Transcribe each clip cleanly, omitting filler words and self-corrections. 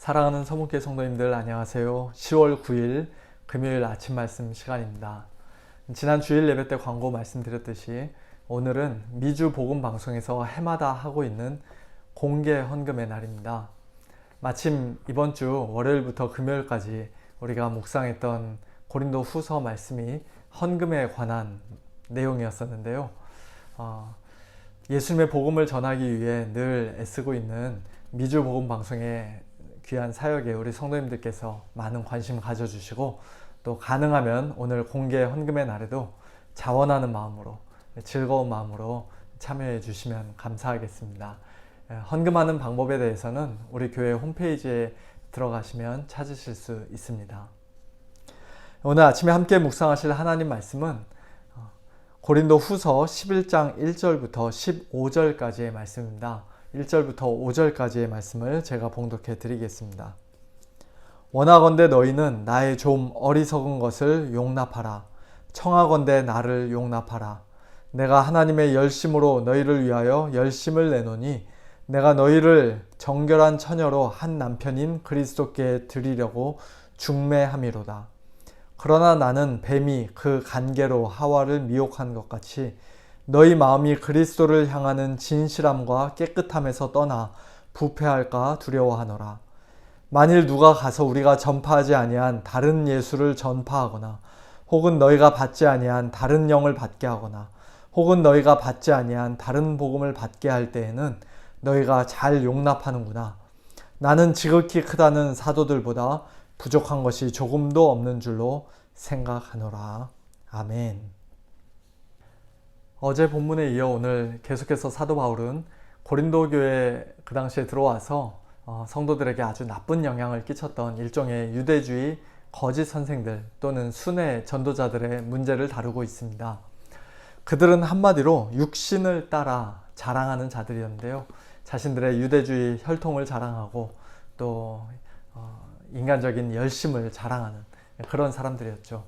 사랑하는 서문교회 성도님들 안녕하세요. 10월 9일 금요일 아침 말씀 시간입니다. 지난 주일 예배 때 광고 말씀드렸듯이 오늘은 미주 복음 방송에서 해마다 하고 있는 공개 헌금의 날입니다. 마침 이번 주 월요일부터 금요일까지 우리가 묵상했던 고린도 후서 말씀이 헌금에 관한 내용이었었는데요. 예수님의 복음을 전하기 위해 늘 애쓰고 있는 미주 복음 방송의 귀한 사역에 우리 성도님들께서 많은 관심 가져주시고 또 가능하면 오늘 공개 헌금의 날에도 자원하는 마음으로 즐거운 마음으로 참여해 주시면 감사하겠습니다. 헌금하는 방법에 대해서는 우리 교회 홈페이지에 들어가시면 찾으실 수 있습니다. 오늘 아침에 함께 묵상하실 하나님 말씀은 고린도 후서 11장 1절부터 15절까지의 말씀입니다. 1절부터 5절까지의 말씀을 제가 봉독해 드리겠습니다. 원하건대 너희는 나의 좀 어리석은 것을 용납하라. 청하건대 나를 용납하라. 내가 하나님의 열심으로 너희를 위하여 열심을 내노니 내가 너희를 정결한 처녀로 한 남편인 그리스도께 드리려고 중매함이로다. 그러나 나는 뱀이 그 간계로 하와를 미혹한 것 같이 너희 마음이 그리스도를 향하는 진실함과 깨끗함에서 떠나 부패할까 두려워하노라. 만일 누가 가서 우리가 전파하지 아니한 다른 예수를 전파하거나 혹은 너희가 받지 아니한 다른 영을 받게 하거나 혹은 너희가 받지 아니한 다른 복음을 받게 할 때에는 너희가 잘 용납하는구나. 나는 지극히 크다는 사도들보다 부족한 것이 조금도 없는 줄로 생각하노라. 아멘. 어제 본문에 이어 오늘 계속해서 사도 바울은 고린도 교회에 그 당시에 들어와서 성도들에게 아주 나쁜 영향을 끼쳤던 일종의 유대주의 거짓 선생들 또는 순회 전도자들의 문제를 다루고 있습니다. 그들은 한마디로 육신을 따라 자랑하는 자들이었는데요. 자신들의 유대주의 혈통을 자랑하고 또 인간적인 열심을 자랑하는 그런 사람들이었죠.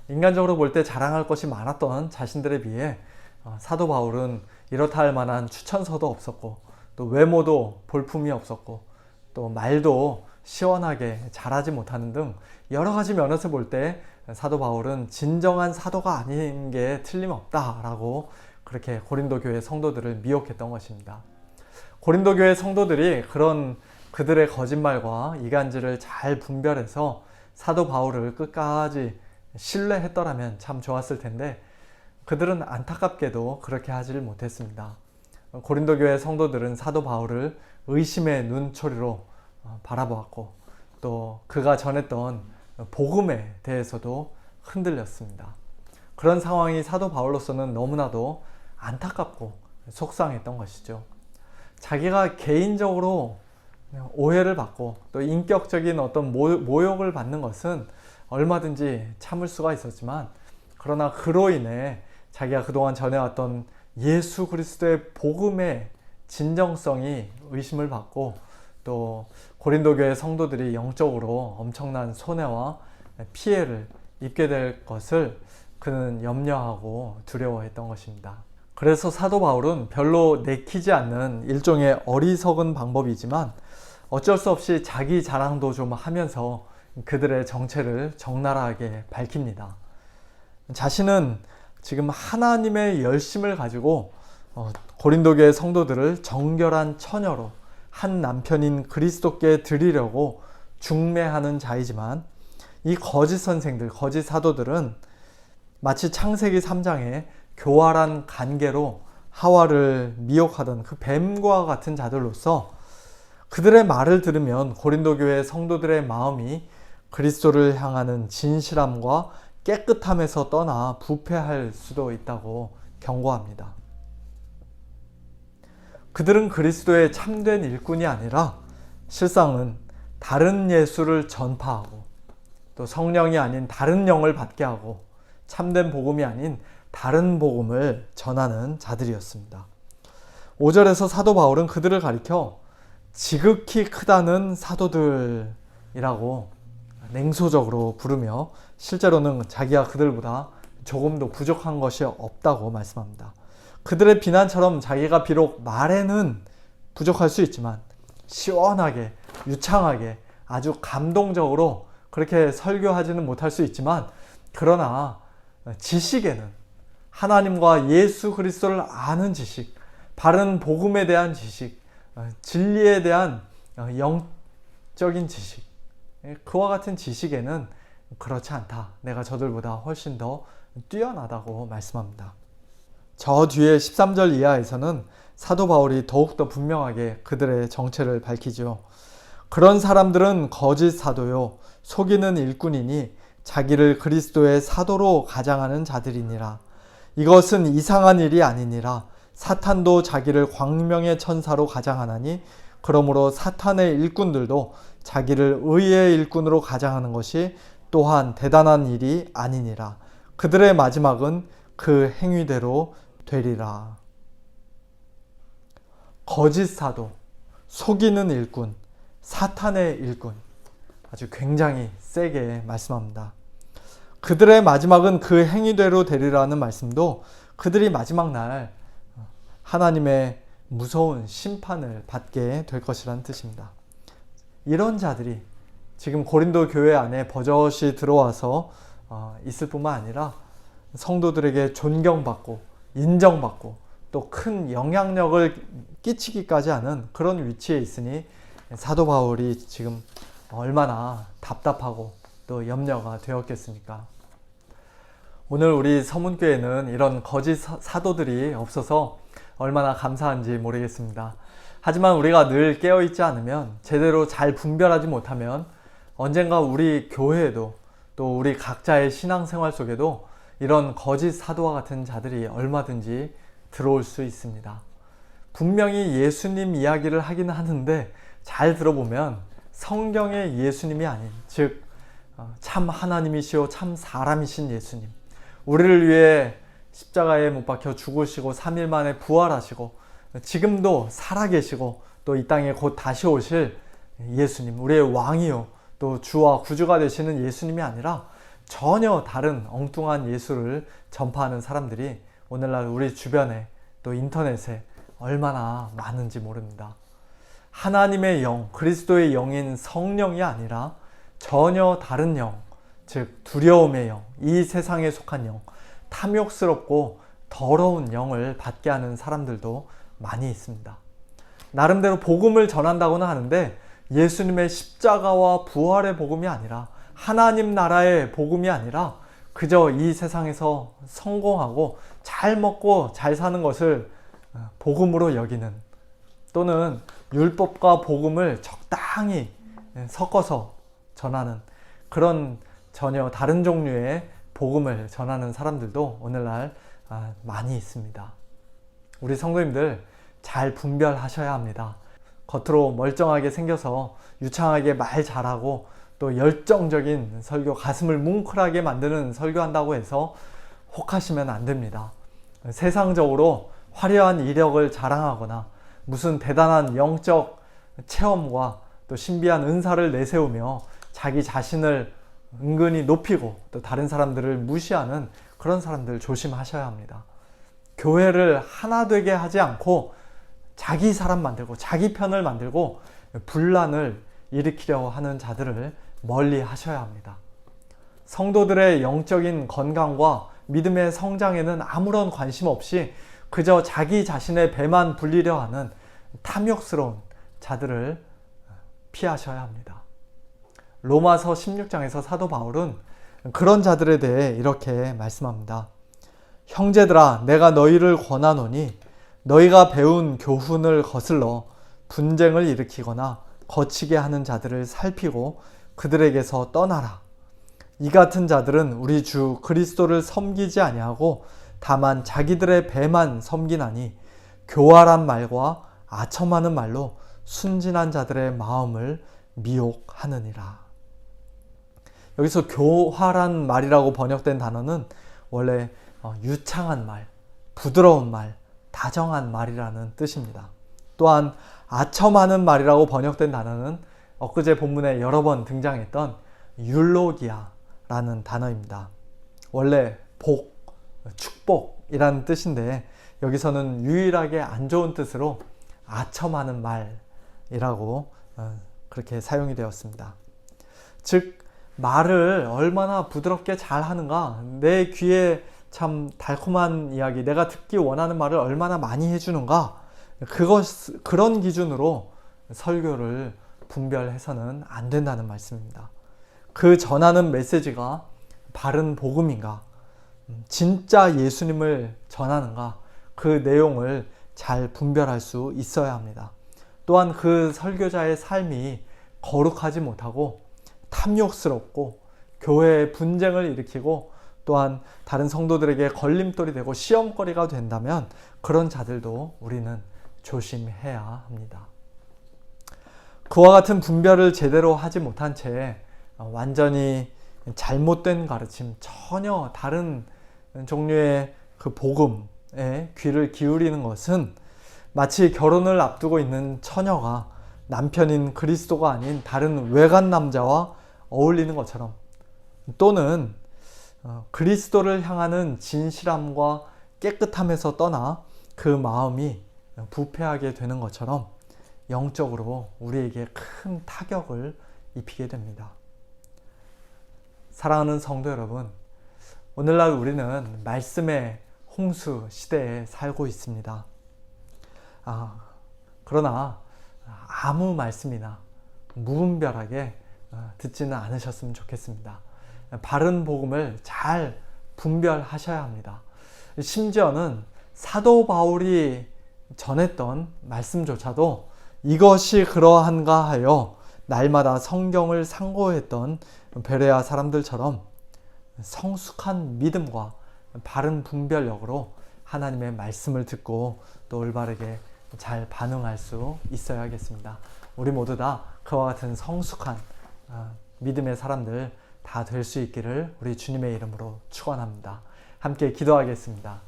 인간적으로 볼 때 자랑할 것이 많았던 자신들에 비해 사도 바울은 이렇다 할 만한 추천서도 없었고 또 외모도 볼품이 없었고 또 말도 시원하게 잘하지 못하는 등 여러 가지 면에서 볼 때 사도 바울은 진정한 사도가 아닌 게 틀림없다라고 그렇게 고린도 교회 성도들을 미혹했던 것입니다. 고린도 교회 성도들이 그런 그들의 거짓말과 이간질을 잘 분별해서 사도 바울을 끝까지 신뢰했더라면 참 좋았을 텐데 그들은 안타깝게도 그렇게 하지를 못했습니다. 고린도 교회 성도들은 사도 바울을 의심의 눈초리로 바라보았고 또 그가 전했던 복음에 대해서도 흔들렸습니다. 그런 상황이 사도 바울로서는 너무나도 안타깝고 속상했던 것이죠. 자기가 개인적으로 오해를 받고 또 인격적인 어떤 모욕을 받는 것은 얼마든지 참을 수가 있었지만 그러나 그로 인해 자기가 그동안 전해왔던 예수 그리스도의 복음의 진정성이 의심을 받고 또 고린도 교회 성도들이 영적으로 엄청난 손해와 피해를 입게 될 것을 그는 염려하고 두려워했던 것입니다. 그래서 사도 바울은 별로 내키지 않는 일종의 어리석은 방법이지만 어쩔 수 없이 자기 자랑도 좀 하면서 그들의 정체를 적나라하게 밝힙니다. 자신은 지금 하나님의 열심을 가지고 고린도 교회 성도들을 정결한 처녀로 한 남편인 그리스도께 드리려고 중매하는 자이지만 이 거짓 선생들, 거짓 사도들은 마치 창세기 3장에 교활한 간계로 하와를 미혹하던 그 뱀과 같은 자들로서 그들의 말을 들으면 고린도 교회 성도들의 마음이 그리스도를 향하는 진실함과 깨끗함에서 떠나 부패할 수도 있다고 경고합니다. 그들은 그리스도의 참된 일꾼이 아니라 실상은 다른 예수를 전파하고 또 성령이 아닌 다른 영을 받게 하고 참된 복음이 아닌 다른 복음을 전하는 자들이었습니다. 5절에서 사도 바울은 그들을 가리켜 지극히 크다는 사도들이라고 냉소적으로 부르며 실제로는 자기가 그들보다 조금도 부족한 것이 없다고 말씀합니다. 그들의 비난처럼 자기가 비록 말에는 부족할 수 있지만 시원하게 유창하게 아주 감동적으로 그렇게 설교하지는 못할 수 있지만, 그러나 지식에는 하나님과 예수 그리스도를 아는 지식, 바른 복음에 대한 지식, 진리에 대한 영적인 지식, 그와 같은 지식에는 그렇지 않다. 내가 저들보다 훨씬 더 뛰어나다고 말씀합니다. 저 뒤에 13절 이하에서는 사도 바울이 더욱더 분명하게 그들의 정체를 밝히죠. 그런 사람들은 거짓 사도요 속이는 일꾼이니 자기를 그리스도의 사도로 가장하는 자들이니라. 이것은 이상한 일이 아니니라. 사탄도 자기를 광명의 천사로 가장하나니 그러므로 사탄의 일꾼들도 자기를 의의 일꾼으로 가장하는 것이 또한 대단한 일이 아니니라. 그들의 마지막은 그 행위대로 되리라. 거짓 사도, 속이는 일꾼, 사탄의 일꾼, 아주 굉장히 세게 말씀합니다. 그들의 마지막은 그 행위대로 되리라는 말씀도 그들이 마지막 날 하나님의 무서운 심판을 받게 될 것이라는 뜻입니다. 이런 자들이 지금 고린도 교회 안에 버젓이 들어와서 있을 뿐만 아니라 성도들에게 존경받고 인정받고 또 큰 영향력을 끼치기까지 하는 그런 위치에 있으니 사도 바울이 지금 얼마나 답답하고 또 염려가 되었겠습니까? 오늘 우리 서문교회는 이런 거짓 사도들이 없어서 얼마나 감사한지 모르겠습니다. 하지만 우리가 늘 깨어있지 않으면, 제대로 잘 분별하지 못하면 언젠가 우리 교회에도 또 우리 각자의 신앙생활 속에도 이런 거짓 사도와 같은 자들이 얼마든지 들어올 수 있습니다. 분명히 예수님 이야기를 하긴 하는데 잘 들어보면 성경의 예수님이 아닌, 즉 참 하나님이시오 참 사람이신 예수님, 우리를 위해 십자가에 못 박혀 죽으시고 3일 만에 부활하시고 지금도 살아계시고 또 이 땅에 곧 다시 오실 예수님, 우리의 왕이요 또 주와 구주가 되시는 예수님이 아니라 전혀 다른 엉뚱한 예수를 전파하는 사람들이 오늘날 우리 주변에 또 인터넷에 얼마나 많은지 모릅니다. 하나님의 영, 그리스도의 영인 성령이 아니라 전혀 다른 영, 즉 두려움의 영, 이 세상에 속한 영, 탐욕스럽고 더러운 영을 받게 하는 사람들도 많이 있습니다. 나름대로 복음을 전한다고는 하는데 예수님의 십자가와 부활의 복음이 아니라, 하나님 나라의 복음이 아니라 그저 이 세상에서 성공하고 잘 먹고 잘 사는 것을 복음으로 여기는, 또는 율법과 복음을 적당히 섞어서 전하는 그런 전혀 다른 종류의 복음을 전하는 사람들도 오늘날 많이 있습니다. 우리 성도님들 잘 분별하셔야 합니다. 겉으로 멀쩡하게 생겨서 유창하게 말 잘하고 또 열정적인 설교, 가슴을 뭉클하게 만드는 설교한다고 해서 혹하시면 안 됩니다. 세상적으로 화려한 이력을 자랑하거나 무슨 대단한 영적 체험과 또 신비한 은사를 내세우며 자기 자신을 은근히 높이고 또 다른 사람들을 무시하는 그런 사람들 조심하셔야 합니다. 교회를 하나 되게 하지 않고 자기 사람 만들고 자기 편을 만들고 분란을 일으키려 하는 자들을 멀리 하셔야 합니다. 성도들의 영적인 건강과 믿음의 성장에는 아무런 관심 없이 그저 자기 자신의 배만 불리려 하는 탐욕스러운 자들을 피하셔야 합니다. 로마서 16장에서 사도 바울은 그런 자들에 대해 이렇게 말씀합니다. 형제들아, 내가 너희를 권하노니 너희가 배운 교훈을 거슬러 분쟁을 일으키거나 거치게 하는 자들을 살피고 그들에게서 떠나라. 이 같은 자들은 우리 주 그리스도를 섬기지 아니하고 다만 자기들의 배만 섬기나니 교활한 말과 아첨하는 말로 순진한 자들의 마음을 미혹하느니라. 여기서 교활한 말이라고 번역된 단어는 원래 유창한 말, 부드러운 말, 다정한 말이라는 뜻입니다. 또한 아첨하는 말이라고 번역된 단어는 엊그제 본문에 여러 번 등장했던 율로기아라는 단어입니다. 원래 복, 축복이라는 뜻인데 여기서는 유일하게 안 좋은 뜻으로 아첨하는 말이라고 그렇게 사용이 되었습니다. 즉 말을 얼마나 부드럽게 잘 하는가, 내 귀에 참 달콤한 이야기, 내가 듣기 원하는 말을 얼마나 많이 해주는가, 그런 기준으로 설교를 분별해서는 안 된다는 말씀입니다. 그 전하는 메시지가 바른 복음인가, 진짜 예수님을 전하는가, 그 내용을 잘 분별할 수 있어야 합니다. 또한 그 설교자의 삶이 거룩하지 못하고 탐욕스럽고 교회에 분쟁을 일으키고 또한 다른 성도들에게 걸림돌이 되고 시험거리가 된다면 그런 자들도 우리는 조심해야 합니다. 그와 같은 분별을 제대로 하지 못한 채 완전히 잘못된 가르침, 전혀 다른 종류의 그 복음에 귀를 기울이는 것은 마치 결혼을 앞두고 있는 처녀가 남편인 그리스도가 아닌 다른 외간 남자와 어울리는 것처럼, 또는 그리스도를 향하는 진실함과 깨끗함에서 떠나 그 마음이 부패하게 되는 것처럼 영적으로 우리에게 큰 타격을 입히게 됩니다. 사랑하는 성도 여러분, 오늘날 우리는 말씀의 홍수 시대에 살고 있습니다. 그러나 아무 말씀이나 무분별하게 듣지는 않으셨으면 좋겠습니다. 바른 복음을 잘 분별하셔야 합니다. 심지어는 사도 바울이 전했던 말씀조차도 이것이 그러한가 하여 날마다 성경을 상고했던 베레아 사람들처럼 성숙한 믿음과 바른 분별력으로 하나님의 말씀을 듣고 또 올바르게 잘 반응할 수 있어야겠습니다. 우리 모두 다 그와 같은 성숙한 믿음의 사람들 다 될 수 있기를 우리 주님의 이름으로 축원합니다. 함께 기도하겠습니다.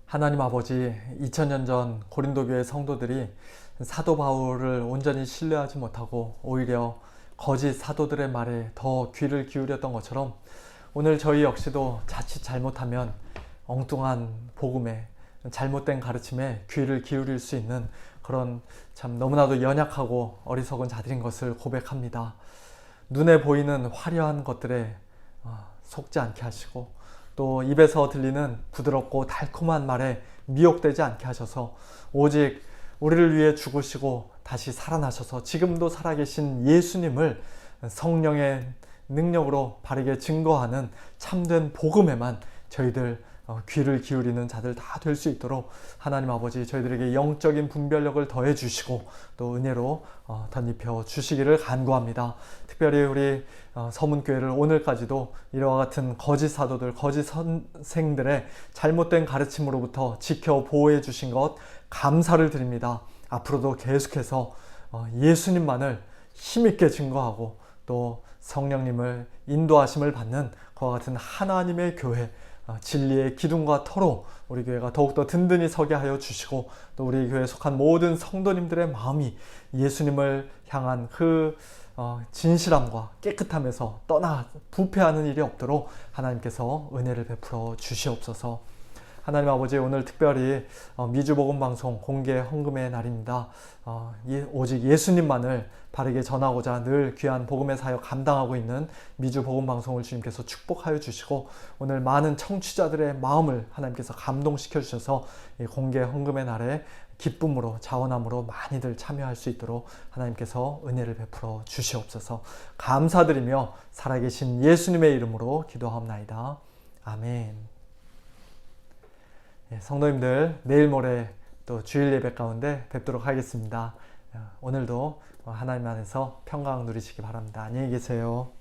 하나님 아버지, 2000년 전 고린도 교회 성도들이 사도 바울을 온전히 신뢰하지 못하고 오히려 거짓 사도들의 말에 더 귀를 기울였던 것처럼 오늘 저희 역시도 자칫 잘못하면 엉뚱한 복음에, 잘못된 가르침에 귀를 기울일 수 있는 그런 참 너무나도 연약하고 어리석은 자들인 것을 고백합니다. 눈에 보이는 화려한 것들에 속지 않게 하시고 또 입에서 들리는 부드럽고 달콤한 말에 미혹되지 않게 하셔서 오직 우리를 위해 죽으시고 다시 살아나셔서 지금도 살아계신 예수님을 성령의 능력으로 바르게 증거하는 참된 복음에만 저희들 귀를 기울이는 자들 다 될 수 있도록 하나님 아버지 저희들에게 영적인 분별력을 더해 주시고 또 은혜로 덧입혀 주시기를 간구합니다. 특별히 우리 서문교회를 오늘까지도 이와 같은 거짓 사도들, 거짓 선생들의 잘못된 가르침으로부터 지켜 보호해 주신 것 감사를 드립니다. 앞으로도 계속해서 예수님만을 힘있게 증거하고 또 성령님을 인도하심을 받는 그와 같은 하나님의 교회, 진리의 기둥과 터로 우리 교회가 더욱더 든든히 서게 하여 주시고 또 우리 교회에 속한 모든 성도님들의 마음이 예수님을 향한 그 진실함과 깨끗함에서 떠나 부패하는 일이 없도록 하나님께서 은혜를 베풀어 주시옵소서. 하나님 아버지, 오늘 특별히 미주복음방송 공개 헌금의 날입니다. 오직 예수님만을 바르게 전하고자 늘 귀한 복음의 사역 감당하고 있는 미주복음방송을 주님께서 축복하여 주시고 오늘 많은 청취자들의 마음을 하나님께서 감동시켜 주셔서 이 공개 헌금의 날에 기쁨으로 자원함으로 많이들 참여할 수 있도록 하나님께서 은혜를 베풀어 주시옵소서. 감사드리며 살아계신 예수님의 이름으로 기도하옵나이다. 아멘. 성도님들, 내일 모레 또 주일 예배 가운데 뵙도록 하겠습니다. 오늘도 하나님 안에서 평강 누리시기 바랍니다. 안녕히 계세요.